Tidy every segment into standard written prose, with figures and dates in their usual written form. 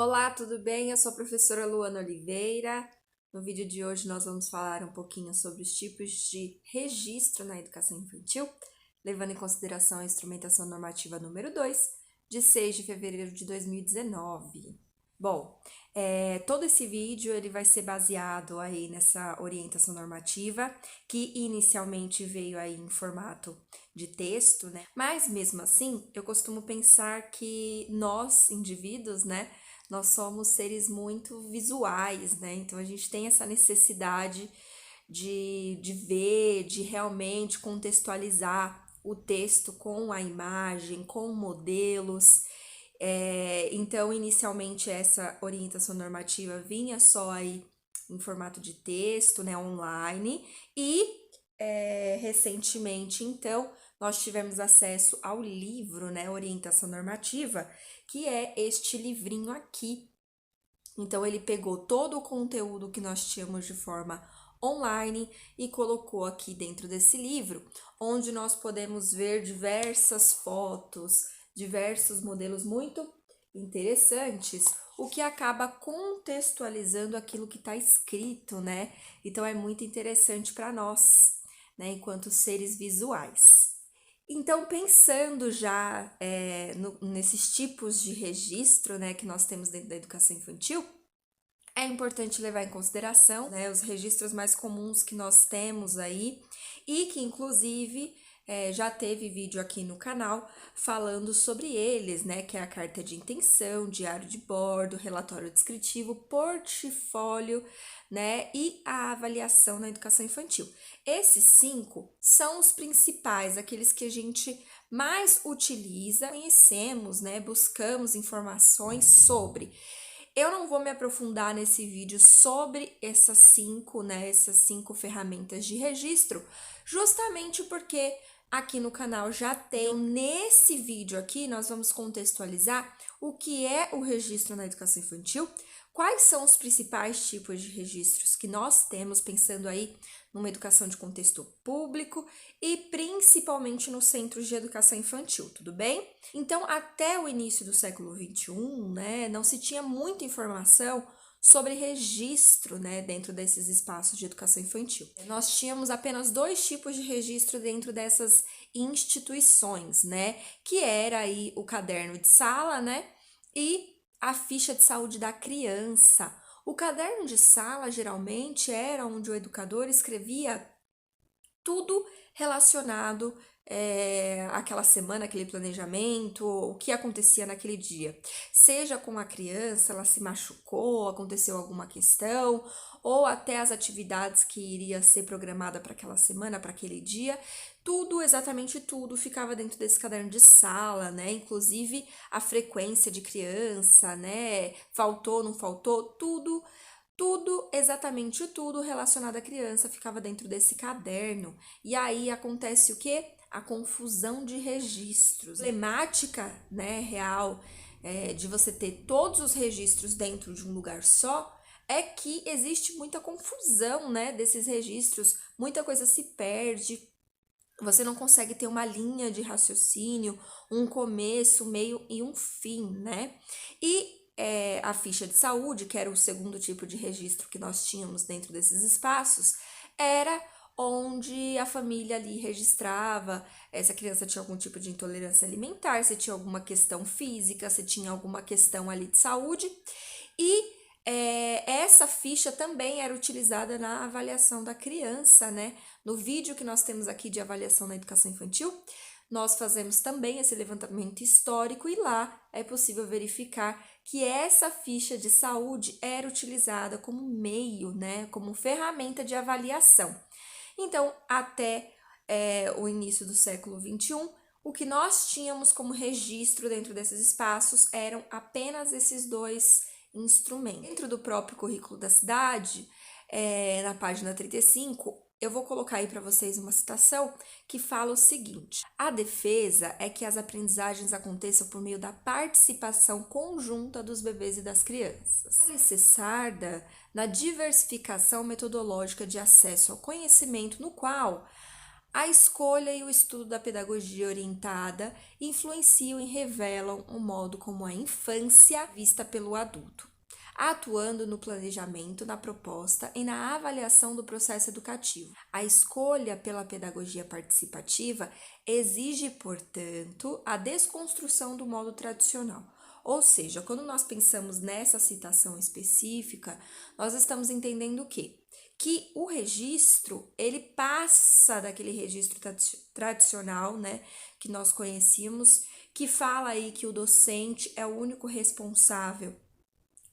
Olá, tudo bem? Eu sou a professora Luana Oliveira. No vídeo de hoje nós vamos falar um pouquinho sobre os tipos de registro na educação infantil, levando em consideração a instrumentação normativa número 2, de 6 de fevereiro de 2019. Bom, todo esse vídeo ele vai ser baseado aí nessa orientação normativa, que inicialmente veio aí em formato de texto, né? Mas mesmo assim, eu costumo pensar que nós, indivíduos, né, nós somos seres muito visuais, né? Então a gente tem essa necessidade de ver, de realmente contextualizar o texto com a imagem, com modelos. Então, inicialmente, essa orientação normativa vinha só aí em formato de texto, né, online, e recentemente, então, nós tivemos acesso ao livro, né, Orientação Normativa, que é este livrinho aqui. Então, ele pegou todo o conteúdo que nós tínhamos de forma online e colocou aqui dentro desse livro, onde nós podemos ver diversas fotos, diversos modelos muito interessantes, o que acaba contextualizando aquilo que está escrito, né? Então, é muito interessante para nós, né, enquanto seres visuais. Então, pensando já nesses tipos de registro, né, que nós temos dentro da educação infantil, é importante levar em consideração, né, os registros mais comuns que nós temos aí e que, inclusive, já teve vídeo aqui no canal falando sobre eles, né, que é a carta de intenção, diário de bordo, relatório descritivo, portfólio, né, e a avaliação na educação infantil. Esses 5 são os principais, aqueles que a gente mais utiliza, conhecemos, né, buscamos informações sobre. Eu não vou me aprofundar nesse vídeo sobre essas 5, né, essas 5 ferramentas de registro, justamente porque aqui no canal já tem. Nesse vídeo aqui, nós vamos contextualizar o que é o registro na educação infantil, quais são os principais tipos de registros que nós temos, pensando aí numa educação de contexto público e principalmente nos centros de educação infantil, tudo bem? Então, até o início do século XXI, né, não se tinha muita informação sobre registro, né, dentro desses espaços de educação infantil. Nós tínhamos apenas 2 tipos de registro dentro dessas instituições, né, que era aí o caderno de sala, né, e a ficha de saúde da criança. O caderno de sala, geralmente, era onde o educador escrevia tudo relacionado àquela semana, aquele planejamento, o que acontecia naquele dia. Seja com a criança, ela se machucou, aconteceu alguma questão, ou até as atividades que iria ser programada para aquela semana, para aquele dia. Tudo, exatamente tudo, ficava dentro desse caderno de sala, né? Inclusive a frequência de criança, né? Faltou, não faltou, tudo, exatamente tudo relacionado à criança ficava dentro desse caderno. E aí acontece o quê? A confusão de registros. A problemática, né, real, de você ter todos os registros dentro de um lugar só, é que existe muita confusão, né, desses registros, muita coisa se perde, você não consegue ter uma linha de raciocínio, um começo, meio e um fim, né? E a ficha de saúde, que era o segundo tipo de registro que nós tínhamos dentro desses espaços, era onde a família ali registrava se a criança tinha algum tipo de intolerância alimentar, se tinha alguma questão física, se tinha alguma questão ali de saúde. E essa ficha também era utilizada na avaliação da criança, né? No vídeo que nós temos aqui de avaliação na educação infantil, nós fazemos também esse levantamento histórico e lá é possível verificar que essa ficha de saúde era utilizada como meio, né? Como ferramenta de avaliação. Então, até o início do século XXI, o que nós tínhamos como registro dentro desses espaços eram apenas esses 2 instrumentos. Dentro do próprio currículo da cidade, na página 35, eu vou colocar aí para vocês uma citação que fala o seguinte: a defesa é que as aprendizagens aconteçam por meio da participação conjunta dos bebês e das crianças, alicerçada na diversificação metodológica de acesso ao conhecimento, no qual A escolha e o estudo da pedagogia orientada influenciam e revelam o modo como a infância é vista pelo adulto, atuando no planejamento, na proposta e na avaliação do processo educativo. A escolha pela pedagogia participativa exige, portanto, a desconstrução do modo tradicional. Ou seja, quando nós pensamos nessa citação específica, nós estamos entendendo o quê? Que o registro, ele passa daquele registro tradicional, né, que nós conhecíamos, que fala aí que o docente é o único responsável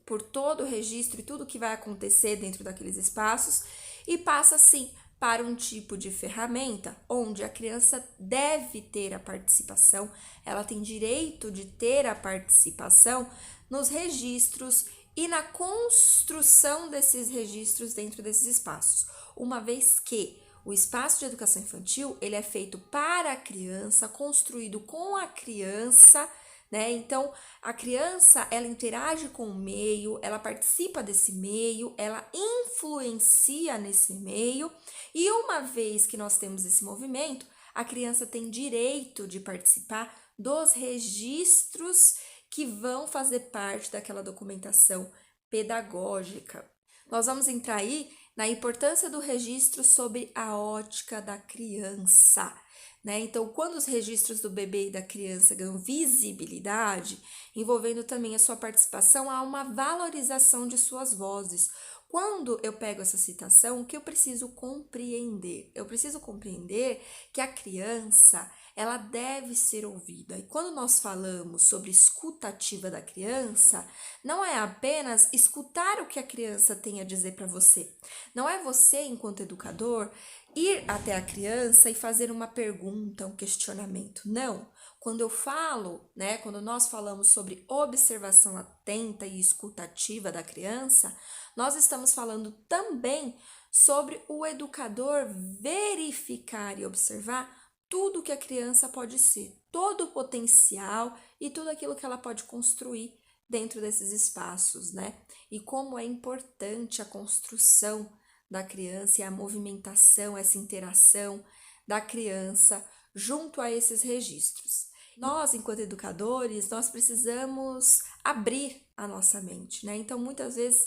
por todo o registro e tudo que vai acontecer dentro daqueles espaços, e passa sim para um tipo de ferramenta onde a criança deve ter a participação, ela tem direito de ter a participação nos registros e na construção desses registros dentro desses espaços, uma vez que o espaço de educação infantil, ele é feito para a criança, construído com a criança, né? Então, a criança, ela interage com o meio, ela participa desse meio, ela influencia nesse meio, e uma vez que nós temos esse movimento, a criança tem direito de participar dos registros que vão fazer parte daquela documentação pedagógica. Nós vamos entrar aí na importância do registro sobre a ótica da criança, né? Então, quando os registros do bebê e da criança ganham visibilidade, envolvendo também a sua participação, há uma valorização de suas vozes. Quando eu pego essa citação, o que eu preciso compreender? Eu preciso compreender que a criança, ela deve ser ouvida. E quando nós falamos sobre escuta ativa da criança, não é apenas escutar o que a criança tem a dizer para você. Não é você, enquanto educador, ir até a criança e fazer uma pergunta, um questionamento. Não. Quando eu falo, né, quando nós falamos sobre observação atenta e escutativa da criança, nós estamos falando também sobre o educador verificar e observar tudo que a criança pode ser, todo o potencial e tudo aquilo que ela pode construir dentro desses espaços, né? E como é importante a construção da criança e a movimentação, essa interação da criança junto a esses registros. Nós, enquanto educadores, nós precisamos abrir a nossa mente, né? Então, muitas vezes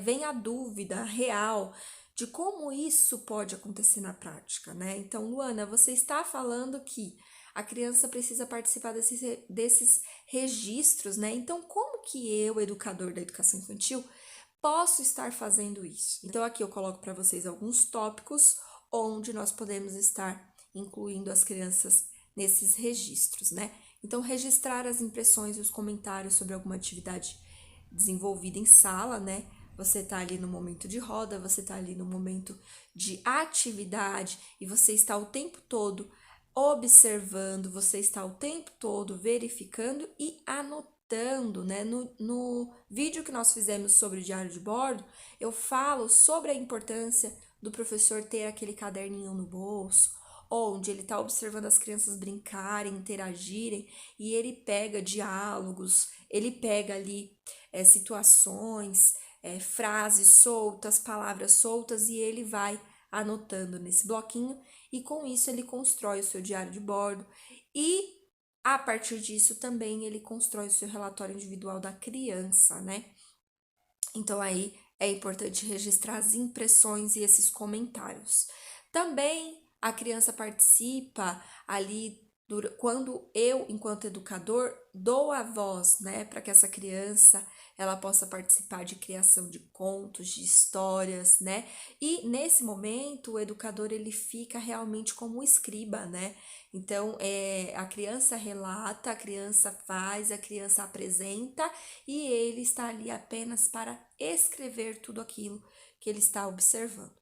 vem a dúvida real de como isso pode acontecer na prática, né? Então, Luana, você está falando que a criança precisa participar desses registros, né? Então, como que eu, educador da educação infantil, posso estar fazendo isso? Então, aqui eu coloco para vocês alguns tópicos onde nós podemos estar incluindo as crianças nesses registros, né? Então, registrar as impressões e os comentários sobre alguma atividade desenvolvida em sala, né? Você tá ali no momento de roda, você tá ali no momento de atividade e você está o tempo todo observando, você está o tempo todo verificando e anotando, né? No vídeo que nós fizemos sobre o diário de bordo, eu falo sobre a importância do professor ter aquele caderninho no bolso, onde ele está observando as crianças brincarem, interagirem, e ele pega diálogos, ele pega ali situações, frases soltas, palavras soltas, e ele vai anotando nesse bloquinho, e com isso ele constrói o seu diário de bordo, e a partir disso também ele constrói o seu relatório individual da criança, né? Então aí é importante registrar as impressões e esses comentários. Também a criança participa ali quando eu, enquanto educador, dou a voz, né, para que essa criança ela possa participar de criação de contos, de histórias, né? E nesse momento o educador ele fica realmente como um escriba, né? Então a criança relata, a criança faz, a criança apresenta e ele está ali apenas para escrever tudo aquilo que ele está observando,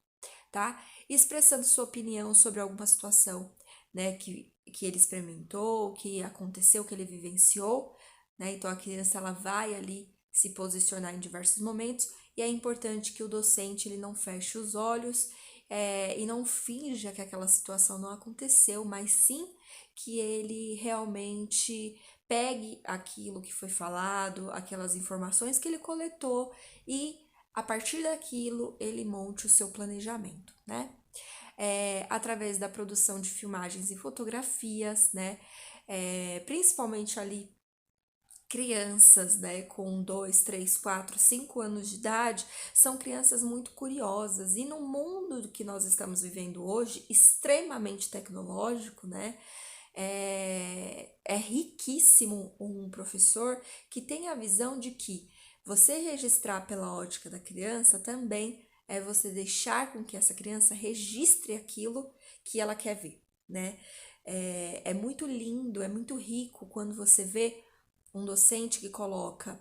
tá? Expressando sua opinião sobre alguma situação, né, que ele experimentou, que aconteceu, que ele vivenciou, né? Então a criança ela vai ali se posicionar em diversos momentos e é importante que o docente ele não feche os olhos e não finja que aquela situação não aconteceu, mas sim que ele realmente pegue aquilo que foi falado, aquelas informações que ele coletou e a partir daquilo ele monte o seu planejamento, né? através da produção de filmagens e fotografias, né? Principalmente ali crianças, né, com 2, 3, 4, 5 anos de idade, são crianças muito curiosas. E no mundo que nós estamos vivendo hoje, extremamente tecnológico, né, é riquíssimo um professor que tem a visão de que você registrar pela ótica da criança também é você deixar com que essa criança registre aquilo que ela quer ver, né? É muito lindo, é muito rico quando você vê um docente que coloca,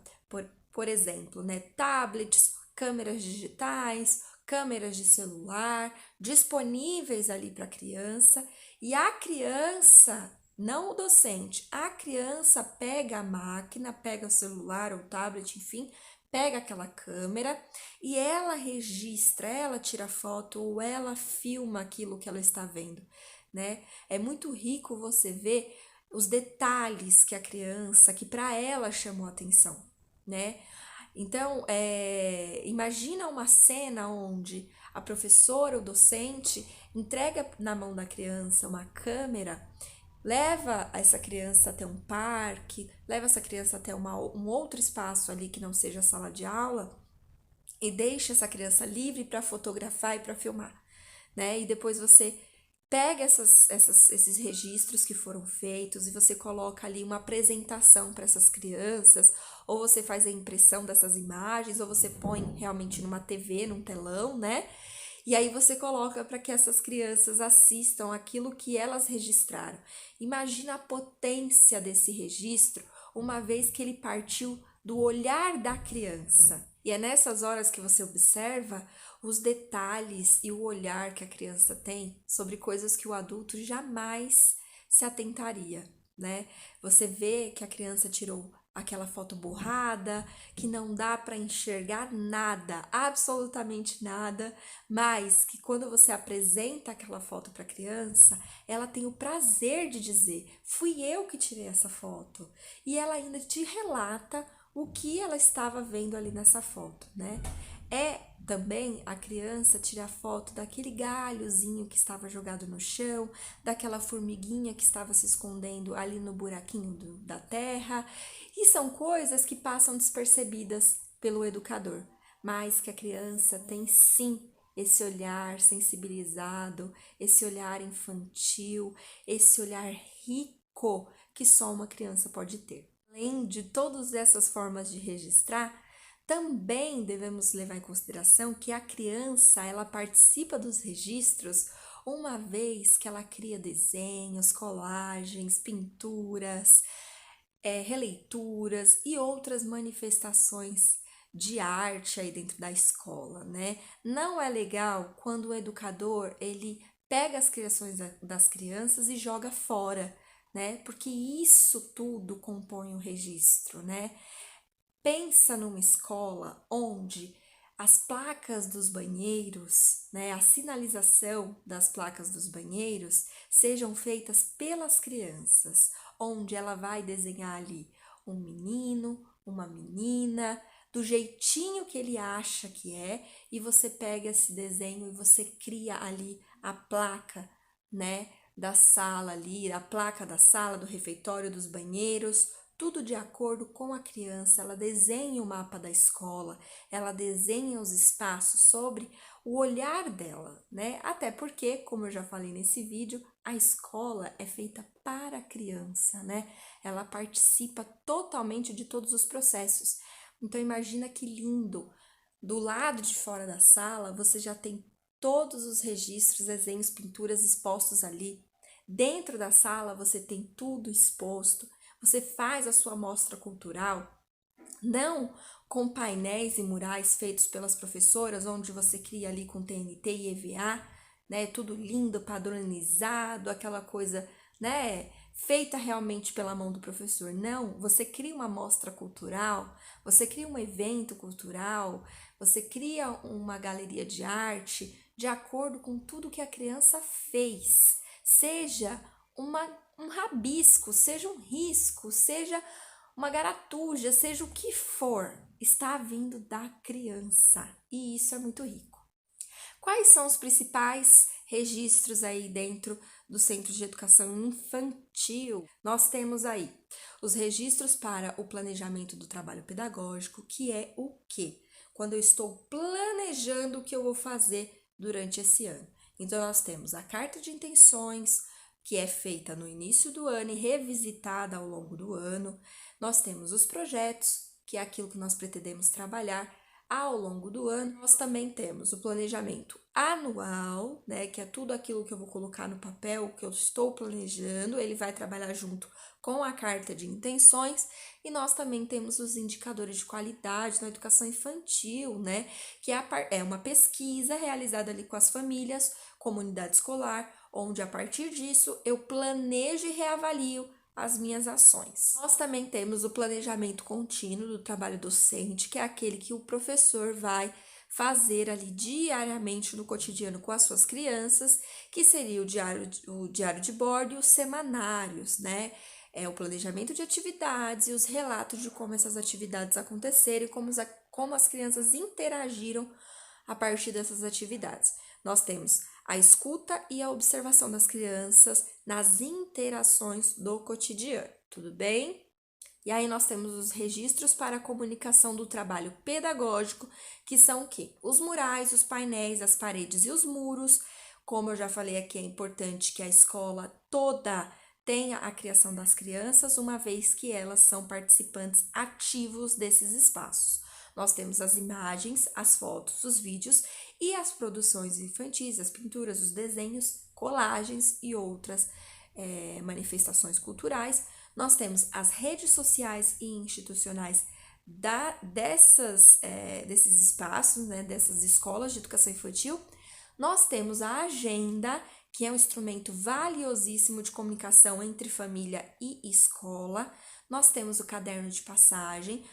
por exemplo, né, tablets, câmeras digitais, câmeras de celular disponíveis ali para a criança, e a criança, não o docente, a criança pega a máquina, pega o celular ou tablet, enfim, pega aquela câmera e ela registra, ela tira foto ou ela filma aquilo que ela está vendo, né? É muito rico você ver os detalhes que a criança, que para ela chamou atenção, né? Então, imagina uma cena onde a professora ou docente entrega na mão da criança uma câmera, leva essa criança até um parque, leva essa criança até um outro espaço ali que não seja a sala de aula e deixa essa criança livre para fotografar e para filmar, né? E depois você pega esses registros que foram feitos e você coloca ali uma apresentação para essas crianças, ou você faz a impressão dessas imagens, ou você põe realmente numa TV, num telão, né? E aí você coloca para que essas crianças assistam aquilo que elas registraram. Imagina a potência desse registro, uma vez que ele partiu do olhar da criança. E é nessas horas que você observa os detalhes e o olhar que a criança tem sobre coisas que o adulto jamais se atentaria, né? Você vê que a criança tirou aquela foto borrada, que não dá para enxergar nada, absolutamente nada, mas que quando você apresenta aquela foto para a criança, ela tem o prazer de dizer: fui eu que tirei essa foto. E ela ainda te relata o que ela estava vendo ali nessa foto, né? Também a criança tirar foto daquele galhozinho que estava jogado no chão, daquela formiguinha que estava se escondendo ali no buraquinho da terra. E são coisas que passam despercebidas pelo educador, mas que a criança tem sim esse olhar sensibilizado, esse olhar infantil, esse olhar rico que só uma criança pode ter. Além de todas essas formas de registrar, também devemos levar em consideração que a criança, ela participa dos registros uma vez que ela cria desenhos, colagens, pinturas, releituras e outras manifestações de arte aí dentro da escola, né? Não é legal quando o educador, ele pega as criações das crianças e joga fora, né? Porque isso tudo compõe o registro, né? Pensa numa escola onde as placas dos banheiros, né, a sinalização das placas dos banheiros sejam feitas pelas crianças, onde ela vai desenhar ali um menino, uma menina, do jeitinho que ele acha que é, e você pega esse desenho e você cria ali a placa, né, da sala ali, a placa da sala, do refeitório, dos banheiros, tudo de acordo com a criança. Ela desenha o mapa da escola, ela desenha os espaços sobre o olhar dela, né? Até porque, como eu já falei nesse vídeo, a escola é feita para a criança, né? Ela participa totalmente de todos os processos. Então imagina que lindo! Do lado de fora da sala, você já tem todos os registros, desenhos, pinturas expostos ali. Dentro da sala, você tem tudo exposto. Você faz a sua mostra cultural, não com painéis e murais feitos pelas professoras, onde você cria ali com TNT e EVA, né? Tudo lindo, padronizado, aquela coisa, né? Feita realmente pela mão do professor. Não, você cria uma mostra cultural, você cria um evento cultural, você cria uma galeria de arte de acordo com tudo que a criança fez. Seja um rabisco, seja um risco, seja uma garatuja, seja o que for, está vindo da criança. E isso é muito rico. Quais são os principais registros aí dentro do Centro de Educação Infantil. Nós temos aí os registros para o planejamento do trabalho pedagógico, que é o quê? Quando eu estou planejando o que eu vou fazer durante esse ano. Então, nós temos a carta de intenções, que é feita no início do ano e revisitada ao longo do ano. Nós temos os projetos, que é aquilo que nós pretendemos trabalhar ao longo do ano. Nós também temos o planejamento anual, né, que é tudo aquilo que eu vou colocar no papel, que eu estou planejando, ele vai trabalhar junto com a carta de intenções, e nós também temos os indicadores de qualidade na educação infantil, né, que é uma pesquisa realizada ali com as famílias, comunidade escolar, onde a partir disso eu planejo e reavalio as minhas ações. Nós também temos o planejamento contínuo do trabalho docente, que é aquele que o professor vai fazer ali diariamente no cotidiano com as suas crianças, que seria o diário de bordo e os semanários, né? É o planejamento de atividades e os relatos de como essas atividades aconteceram e como as crianças interagiram a partir dessas atividades. Nós temos a escuta e a observação das crianças nas interações do cotidiano, tudo bem? E aí nós temos os registros para a comunicação do trabalho pedagógico, que são o quê? Os murais, os painéis, as paredes e os muros. Como eu já falei aqui, é importante que a escola toda tenha a criação das crianças, uma vez que elas são participantes ativos desses espaços. Nós temos as imagens, as fotos, os vídeos e as produções infantis, as pinturas, os desenhos, colagens e outras manifestações culturais. Nós temos as redes sociais e institucionais desses espaços, né, dessas escolas de educação infantil. Nós temos a agenda, que é um instrumento valiosíssimo de comunicação entre família e escola. Nós temos o caderno de passagem,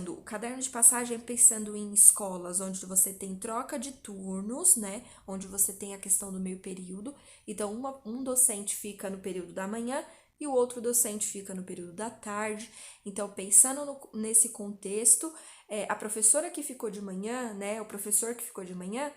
o caderno de passagem pensando em escolas onde você tem troca de turnos, né? Onde você tem a questão do meio período. Então, um docente fica no período da manhã e o outro docente fica no período da tarde. Então, pensando nesse contexto, a professora que ficou de manhã, né? O professor que ficou de manhã,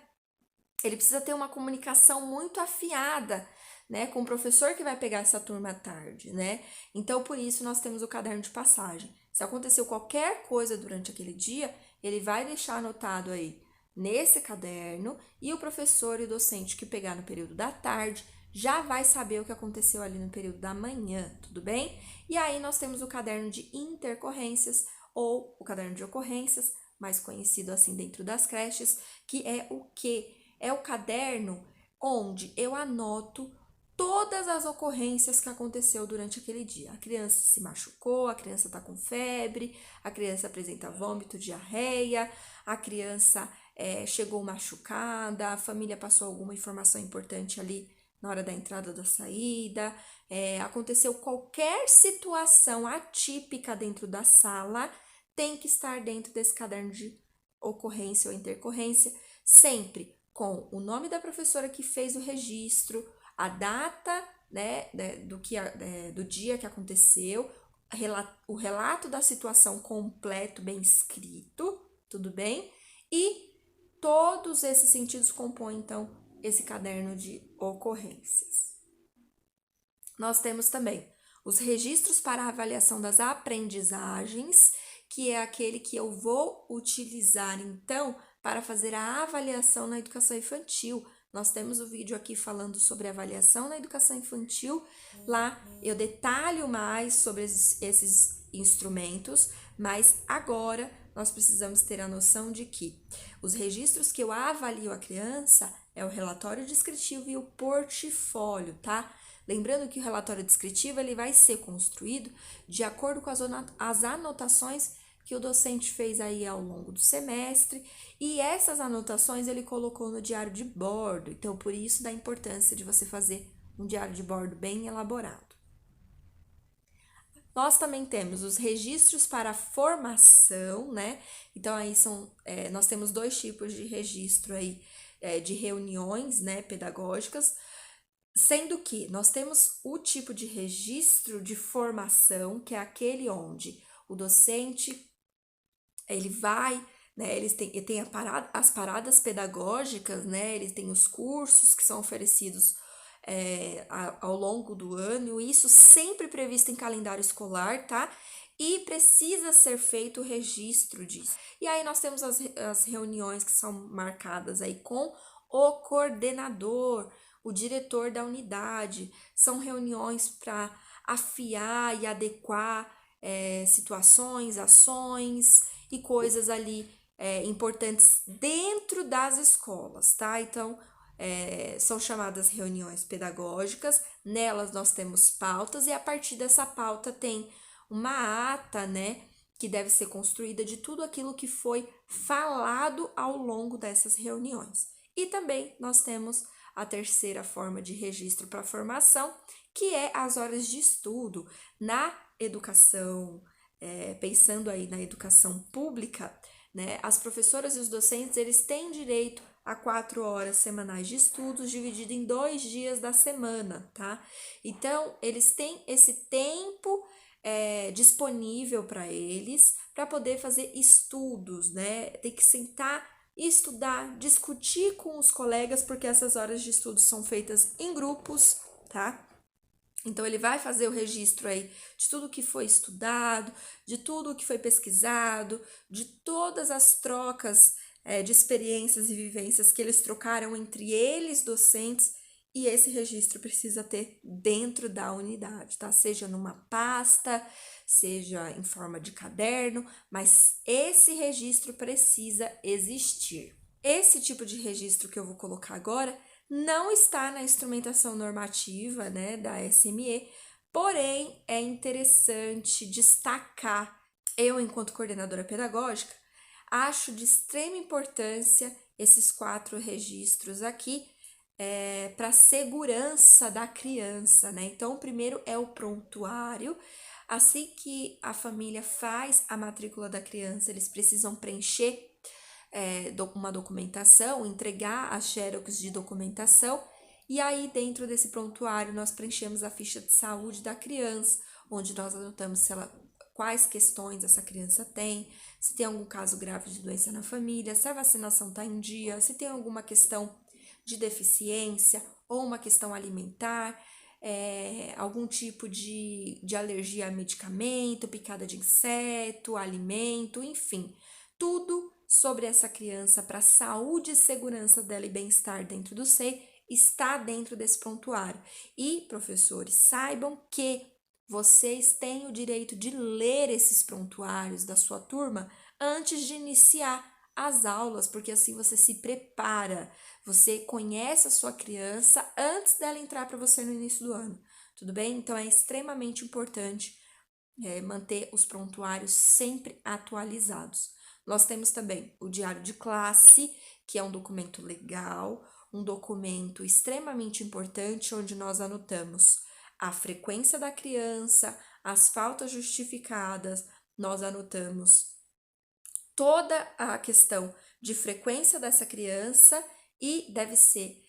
ele precisa ter uma comunicação muito afiada, né, com o professor que vai pegar essa turma à tarde, né? Então, por isso, nós temos o caderno de passagem. Se aconteceu qualquer coisa durante aquele dia, ele vai deixar anotado aí nesse caderno e o professor e o docente que pegar no período da tarde já vai saber o que aconteceu ali no período da manhã, tudo bem? E aí nós temos o caderno de intercorrências ou o caderno de ocorrências, mais conhecido assim dentro das creches, que é o quê? É o caderno onde eu anoto todas as ocorrências que aconteceu durante aquele dia. A criança se machucou, a criança está com febre, a criança apresenta vômito, diarreia, a criança chegou machucada, a família passou alguma informação importante ali na hora da entrada ou da saída, aconteceu qualquer situação atípica dentro da sala, tem que estar dentro desse caderno de ocorrência ou intercorrência, sempre com o nome da professora que fez o registro, a data, né, do dia que aconteceu, o relato da situação completo, bem escrito, tudo bem? E todos esses sentidos compõem, então, esse caderno de ocorrências. Nós temos também os registros para a avaliação das aprendizagens, que é aquele que eu vou utilizar, então, para fazer a avaliação na educação infantil. Nós temos o vídeo aqui falando sobre avaliação na educação infantil. Lá eu detalho mais sobre esses instrumentos, mas agora nós precisamos ter a noção de que os registros que eu avalio a criança é o relatório descritivo e o portfólio, tá? Lembrando que o relatório descritivo ele vai ser construído de acordo com as anotações que o docente fez aí ao longo do semestre, e essas anotações ele colocou no diário de bordo. Então, por isso da importância de você fazer um diário de bordo bem elaborado. Nós também temos os registros para a formação, né? Então, aí nós temos dois tipos de registro aí, de reuniões, né, pedagógicas, sendo que nós temos o tipo de registro de formação, que é aquele onde o docente ele vai né? Eles têm as paradas pedagógicas, né? Eles têm os cursos que são oferecidos ao longo do ano, isso sempre previsto em calendário escolar, tá? E precisa ser feito o registro disso. E aí nós temos as reuniões que são marcadas aí com o coordenador, o diretor da unidade. São reuniões para afiar e adequar situações, ações e coisas ali importantes dentro das escolas, tá? Então, são chamadas reuniões pedagógicas, nelas nós temos pautas e a partir dessa pauta tem uma ata, né, que deve ser construída de tudo aquilo que foi falado ao longo dessas reuniões. E também nós temos a terceira forma de registro para formação, que é as horas de estudo na educação, pensando aí na educação pública, né? As professoras e os docentes, eles têm direito a 4 horas semanais de estudos, dividido em 2 dias da semana, tá? Então, eles têm esse tempo disponível para eles, para poder fazer estudos, né? Tem que sentar, estudar, discutir com os colegas, porque essas horas de estudo são feitas em grupos, tá? Então, ele vai fazer o registro aí de tudo que foi estudado, de tudo que foi pesquisado, de todas as trocas de experiências e vivências que eles trocaram entre eles, docentes, e esse registro precisa ter dentro da unidade, tá? Seja numa pasta, seja em forma de caderno, mas esse registro precisa existir. Esse tipo de registro que eu vou colocar agora não está na instrumentação normativa, né, da SME, porém é interessante destacar, eu, enquanto coordenadora pedagógica, acho de extrema importância esses 4 registros aqui para a segurança da criança, né? Então, o primeiro é o prontuário. Assim que a família faz a matrícula da criança, eles precisam preencher uma documentação, entregar as xerox de documentação, e aí dentro desse prontuário nós preenchemos a ficha de saúde da criança, onde nós anotamos quais questões essa criança tem, se tem algum caso grave de doença na família, se a vacinação está em dia, se tem alguma questão de deficiência ou uma questão alimentar, algum tipo de alergia a medicamento, picada de inseto, alimento, enfim, tudo sobre essa criança para a saúde e segurança dela e bem-estar dentro do SEI está dentro desse prontuário. E, professores, saibam que vocês têm o direito de ler esses prontuários da sua turma antes de iniciar as aulas, porque assim você se prepara, você conhece a sua criança antes dela entrar para você no início do ano, tudo bem? Então é extremamente importante manter os prontuários sempre atualizados. Nós temos também o diário de classe, que é um documento legal, um documento extremamente importante, onde nós anotamos a frequência da criança, as faltas justificadas, nós anotamos toda a questão de frequência dessa criança e deve ser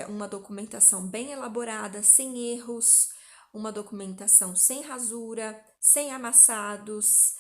uma documentação bem elaborada, sem erros, uma documentação sem rasura, sem amassados.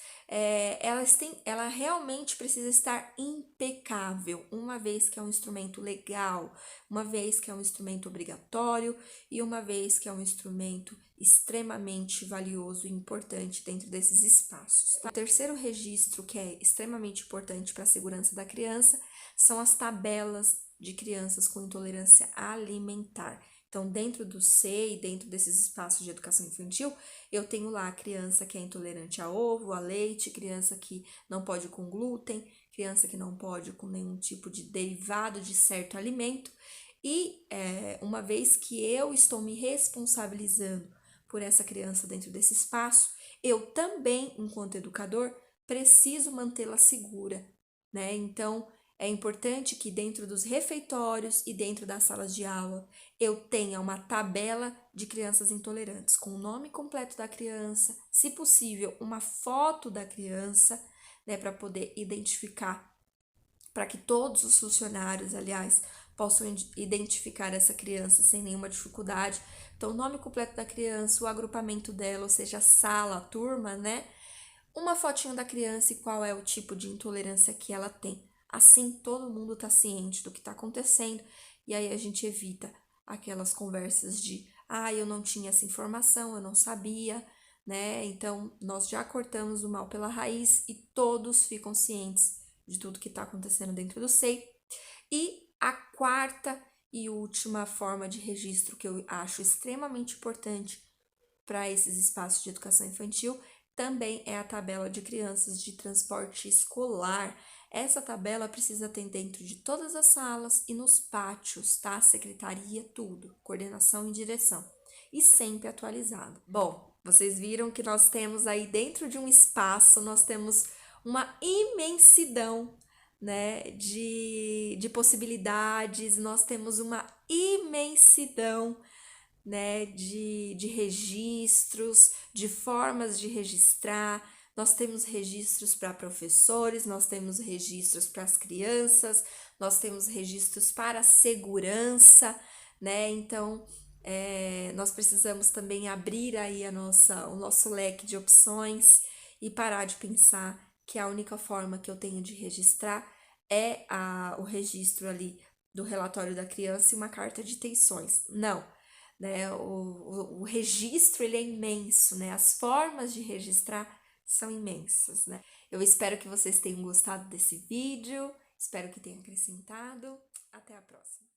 Ela realmente precisa estar impecável, uma vez que é um instrumento legal, uma vez que é um instrumento obrigatório e uma vez que é um instrumento extremamente valioso e importante dentro desses espaços. Tá? O terceiro registro que é extremamente importante para a segurança da criança são as tabelas de crianças com intolerância alimentar. Então, dentro do SEI, dentro desses espaços de educação infantil, eu tenho lá a criança que é intolerante a ovo, a leite, criança que não pode com glúten, criança que não pode com nenhum tipo de derivado de certo alimento. E uma vez que eu estou me responsabilizando por essa criança dentro desse espaço, eu também, enquanto educador, preciso mantê-la segura, né? Então, é importante que dentro dos refeitórios e dentro das salas de aula eu tenha uma tabela de crianças intolerantes, com o nome completo da criança, se possível, uma foto da criança, né, para poder identificar, para que todos os funcionários, aliás, possam identificar essa criança sem nenhuma dificuldade. Então, o nome completo da criança, o agrupamento dela, ou seja, a sala, a turma, né? uma fotinho da criança e qual é o tipo de intolerância que ela tem. Assim, todo mundo está ciente do que está acontecendo e aí a gente evita aquelas conversas de, eu não tinha essa informação, eu não sabia, né? Então, nós já cortamos o mal pela raiz e todos ficam cientes de tudo que está acontecendo dentro do SEI. E a quarta e última forma de registro que eu acho extremamente importante para esses espaços de educação infantil também é a tabela de crianças de transporte escolar. Essa tabela precisa ter dentro de todas as salas e nos pátios, tá? Secretaria, tudo, coordenação e direção. E sempre atualizado. Bom, vocês viram que nós temos aí dentro de um espaço, nós temos uma imensidão, né, de possibilidades, nós temos uma imensidão, né, de registros, de formas de registrar. Nós temos registros para professores, nós temos registros para as crianças, nós temos registros para a segurança, né? Então, nós precisamos também abrir aí o nosso leque de opções e parar de pensar que a única forma que eu tenho de registrar é o registro ali do relatório da criança e uma carta de intenções. Não, né? O registro ele é imenso, né? As formas de registrar são imensas, né? Eu espero que vocês tenham gostado desse vídeo, espero que tenha acrescentado. Até a próxima!